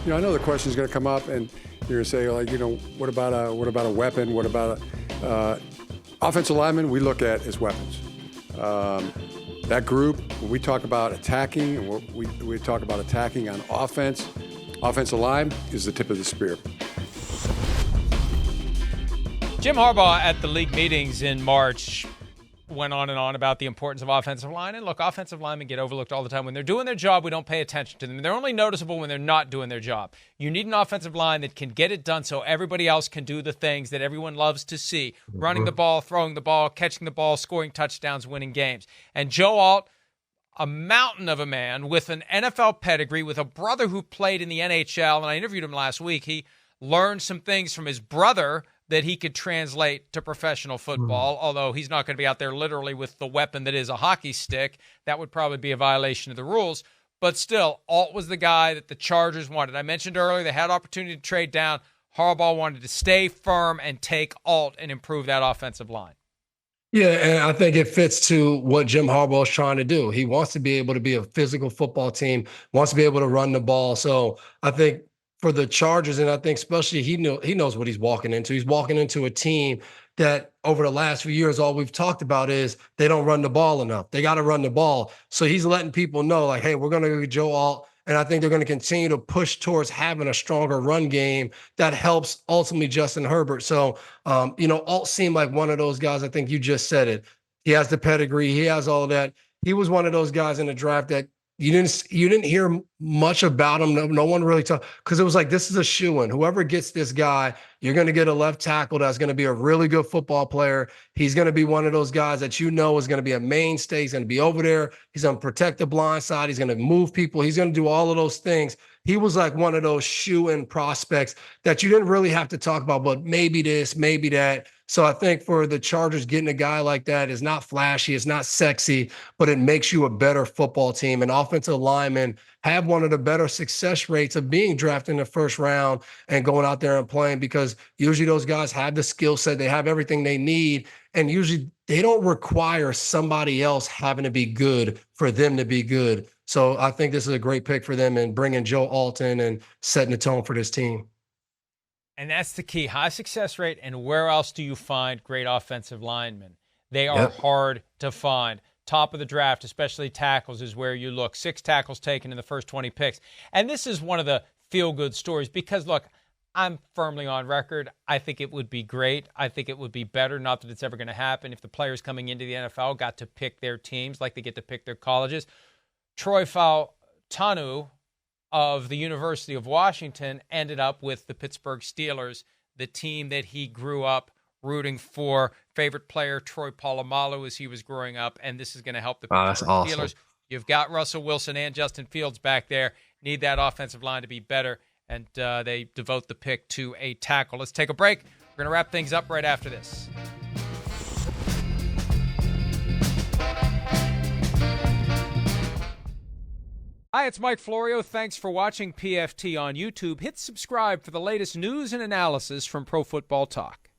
I know the question is going to come up, and you're going to say, like, what about a weapon? What about offensive linemen? We look at as weapons. That group, when we talk about attacking, and we talk about attacking on offense, offensive line is the tip of the spear. Jim Harbaugh at the league meetings in March went on and on about the importance of offensive line. And look, offensive linemen get overlooked all the time. When they're doing their job, we don't pay attention to them. They're only noticeable when they're not doing their job. You need an offensive line that can get it done so everybody else can do the things that everyone loves to see. Running the ball, throwing the ball, catching the ball, scoring touchdowns, winning games. And Joe Alt, a mountain of a man with an NFL pedigree, with a brother who played in the NHL, and I interviewed him last week. He learned some things from his brother that he could translate to professional football, although he's not going to be out there literally with the weapon that is a hockey stick. That would probably be a violation of the rules. But still, Alt was the guy that the Chargers wanted. I mentioned earlier they had opportunity to trade down. Harbaugh wanted to stay firm and take Alt and improve that offensive line. Yeah, and I think it fits to what Jim Harbaugh is trying to do. He wants to be able to be a physical football team, wants to be able to run the ball. So I think for the Chargers, and I think especially he knows what he's walking into. He's walking into a team that over the last few years, all we've talked about is they don't run the ball enough. They got to run the ball. So he's letting people know, like, hey, we're going to go get Joe Alt. And I think they're going to continue to push towards having a stronger run game that helps ultimately Justin Herbert. So, Alt seemed like one of those guys. I think you just said it. He has the pedigree. He has all of that. He was one of those guys in the draft that you didn't hear much about him. No one really talked, because it was like, this is a shoo-in. Whoever gets this guy, you're going to get a left tackle that's going to be a really good football player. He's going to be one of those guys that is going to be a mainstay. He's going to be over there. He's going to protect the blind side. He's going to move people. He's going to do all of those things. He was like one of those shoo-in prospects that you didn't really have to talk about, but maybe this, maybe that. So I think for the Chargers, getting a guy like that is not flashy, it's not sexy, but it makes you a better football team. And offensive linemen have one of the better success rates of being drafted in the first round and going out there and playing, because usually those guys have the skill set, they have everything they need, and usually they don't require somebody else having to be good for them to be good. So I think this is a great pick for them, and bringing Joe Alton and setting the tone for this team. And that's the key, high success rate. And where else do you find great offensive linemen? They are hard to find. Top of the draft, especially tackles, is where you look. 6 tackles taken in the first 20 picks. And this is one of the feel-good stories because, look, I'm firmly on record. I think it would be great. I think it would be better, not that it's ever going to happen, if the players coming into the NFL got to pick their teams like they get to pick their colleges. Troy Fautanu of the University of Washington ended up with the Pittsburgh Steelers, the team that he grew up rooting for. Favorite player, Troy Polamalu, as he was growing up, and this is going to help the Pittsburgh Steelers. Awesome. You've got Russell Wilson and Justin Fields back there. Need that offensive line to be better, and they devote the pick to a tackle. Let's take a break. We're going to wrap things up right after this. Hi, it's Mike Florio. Thanks for watching PFT on YouTube. Hit subscribe for the latest news and analysis from Pro Football Talk.